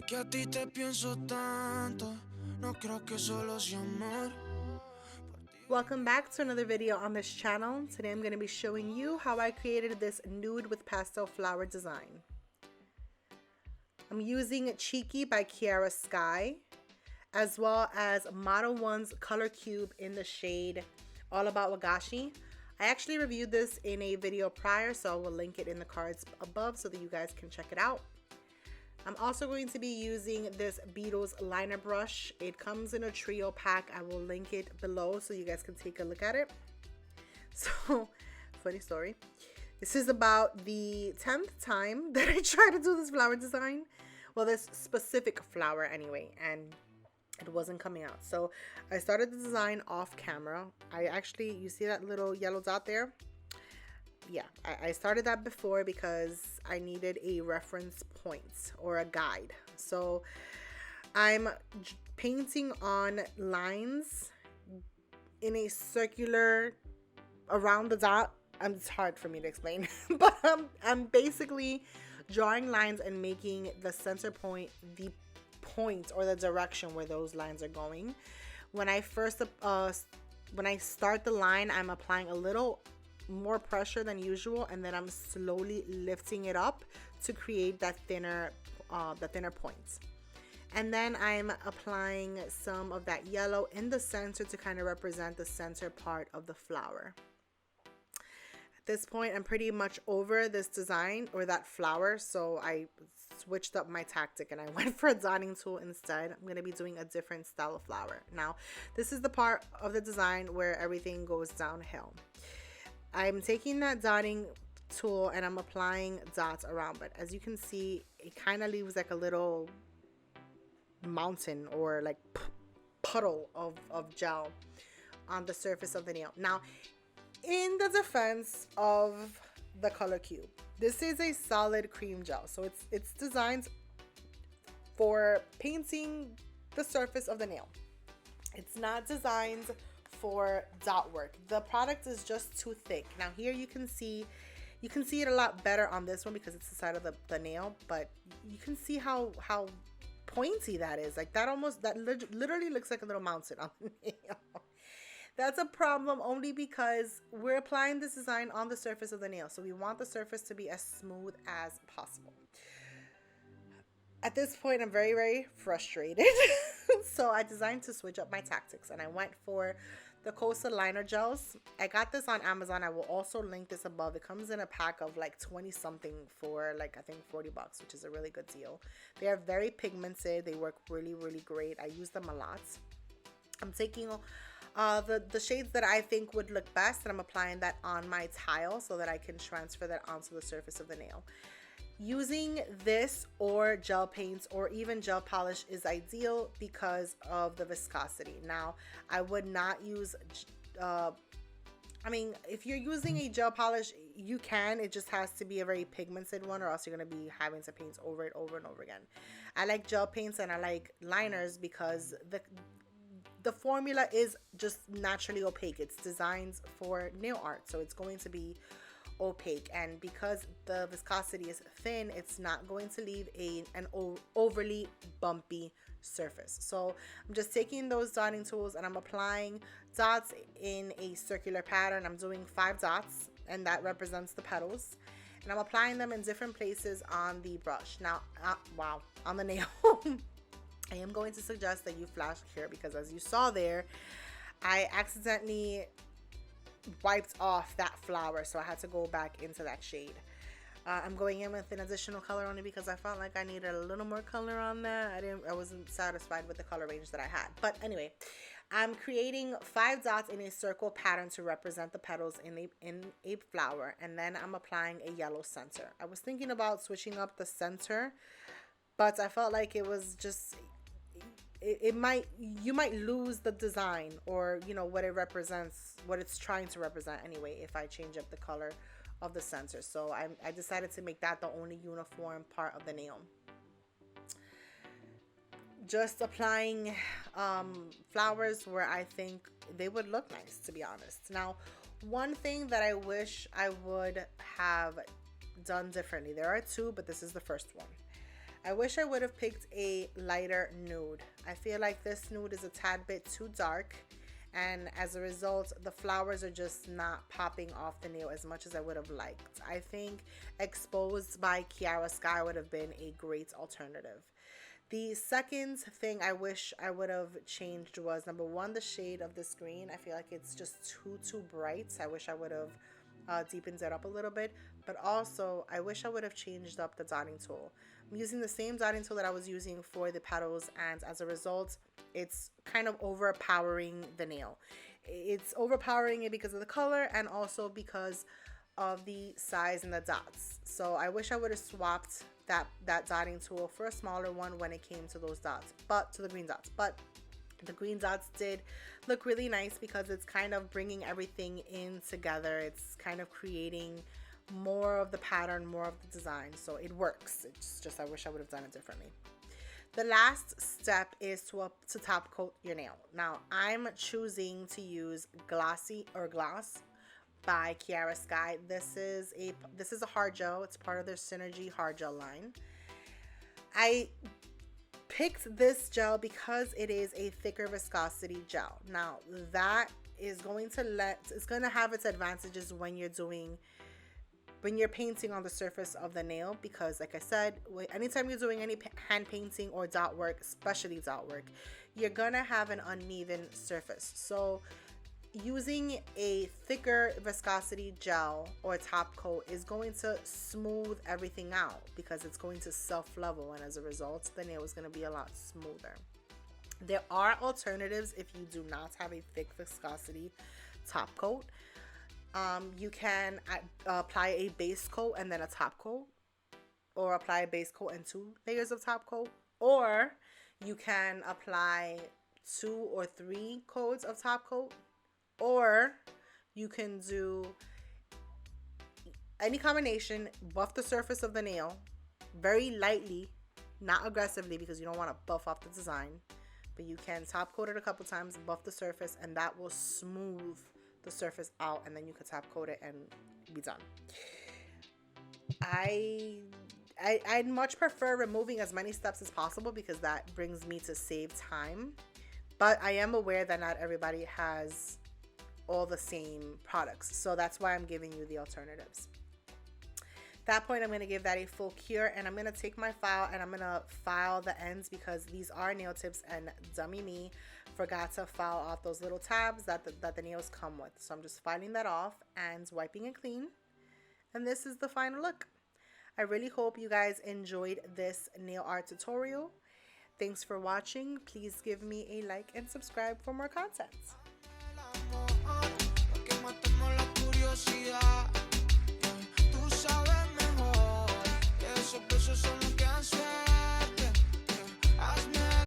Que a ti te pienso tanto, no creo que solo sea amor. Welcome back to another video on this channel. Today I'm going to be showing you how I created this nude with pastel flower design. I'm using Cheeky by KIARA Sky, as well as Model 1's Color Cube in the shade All About Wagashi. I actually reviewed this in a video prior, so I will link it in the cards above so that you guys can check it out. I'm also going to be using this BEETLES liner brush. It comes in a trio pack. I will link it below so you guys can take a look at it. So, funny story. This is about the 10th time that I try to do this flower design. Well, this specific flower anyway, and it wasn't coming out. So I started the design off camera. You see that little yellow dot there? Yeah, I started that before because I needed a reference point or a guide. So I'm painting on lines in a circular around the dot. It's hard for me to explain, but I'm basically drawing lines and making the center point the point or the direction where those lines are going. When I start the line, I'm applying a little more pressure than usual, and then I'm slowly lifting it up to create that thinner points. And then I'm applying some of that yellow in the center to kind of represent the center part of the flower. At this point, I'm pretty much over this design or that flower, so I switched up my tactic and I went for a dotting tool instead. I'm going to be doing a different style of flower. Now, this is the part of the design where everything goes downhill. I'm taking that dotting tool and I'm applying dots around it. As you can see, it kind of leaves like a little mountain or like puddle of gel on the surface of the nail. Now, in the defense of the Color Cube, this is a solid cream gel. So it's designed for painting the surface of the nail. It's not designed for dot work. The product is just too thick. Now here you can see it a lot better on this one because it's the side of the nail, but you can see how pointy that is. Like that literally looks like a little mountain on the nail. That's a problem only because we're applying this design on the surface of the nail, so we want the surface to be as smooth as possible. At this point, I'm very, very frustrated. So I designed to switch up my tactics and I went for the COOSA liner gels. I got this on Amazon. I will also link this above. It comes in a pack of like 20 something for like I think 40 bucks, which is a really good deal. They are very pigmented. They work really, really great. I use them a lot. I'm taking the shades that I think would look best and I'm applying that on my tile so that I can transfer that onto the surface of the nail. Using this or gel paints or even gel polish is ideal because of the viscosity. Now, I would not use, if you're using a gel polish, you can. It just has to be a very pigmented one or else you're going to be having to paint over it over and over again. I like gel paints and I like liners because the formula is just naturally opaque. It's designed for nail art, so it's going to be opaque, and because the viscosity is thin, it's not going to leave an overly bumpy surface. So I'm just taking those dotting tools and I'm applying dots in a circular pattern. I'm doing 5 dots and that represents the petals, and I'm applying them in different places on the brush. Now on the nail. I am going to suggest that you flash here because as you saw there, I accidentally wiped off that flower, so I had to go back into that shade. I'm going in with an additional color only because I felt like I needed a little more color on that. I wasn't satisfied with the color range that I had. But anyway, I'm creating 5 dots in a circle pattern to represent the petals in a flower, and then I'm applying a yellow center. I was thinking about switching up the center, but I felt like it was just you might lose the design or what it represents, what it's trying to represent anyway, if I change up the color of the center. So I decided to make that the only uniform part of the nail. Just applying flowers where I think they would look nice, to be honest. Now, one thing that I wish I would have done differently, there are 2, but this is the first one. I wish I would have picked a lighter nude. I feel like this nude is a tad bit too dark, and as a result the flowers are just not popping off the nail as much as I would have liked. I think Exposed by KIARA Sky would have been a great alternative. The second thing I wish I would have changed was, number one, the shade of this green. I feel like it's just too bright. I wish I would have deepened it up a little bit. But also, I wish I would have changed up the dotting tool. I'm using the same dotting tool that I was using for the petals, and as a result, it's kind of overpowering the nail. It's overpowering it because of the color and also because of the size and the dots. So I wish I would have swapped that dotting tool for a smaller one when it came to those dots, but to the green dots. But the green dots did look really nice because it's kind of bringing everything in together. It's kind of creating more of the pattern, more of the design. So it works. It's just I wish I would have done it differently. The last step is to top coat your nail. Now I'm choosing to use Glossy or Gloss by KIARA Sky. This is a hard gel. It's part of their Synergy hard gel line. I picked this gel because it is a thicker viscosity gel. Now that is going to it's going to have its advantages when you're painting on the surface of the nail, because like I said, anytime you're doing any hand painting or dot work, especially dot work, you're gonna have an uneven surface. So using a thicker viscosity gel or top coat is going to smooth everything out because it's going to self-level, and as a result the nail is going to be a lot smoother. There are alternatives if you do not have a thick viscosity top coat. You can apply a base coat and then a top coat, or apply a base coat and 2 layers of top coat, or you can apply 2 or 3 coats of top coat, or you can do any combination. Buff the surface of the nail very lightly, not aggressively, because you don't want to buff off the design, but you can top coat it a couple times, buff the surface, and that will smooth the surface out, and then you can top coat it and be done. I'd much prefer removing as many steps as possible because that brings me to save time, but I am aware that not everybody has all the same products, so that's why I'm giving you the alternatives. At that point, I'm going to give that a full cure, and I'm going to take my file and I'm going to file the ends because these are nail tips and dummy me forgot to file off those little tabs that the nails come with. So I'm just filing that off and wiping it clean, and this is the final look. I really hope you guys enjoyed this nail art tutorial. Thanks for watching. Please give me a like and subscribe for more content.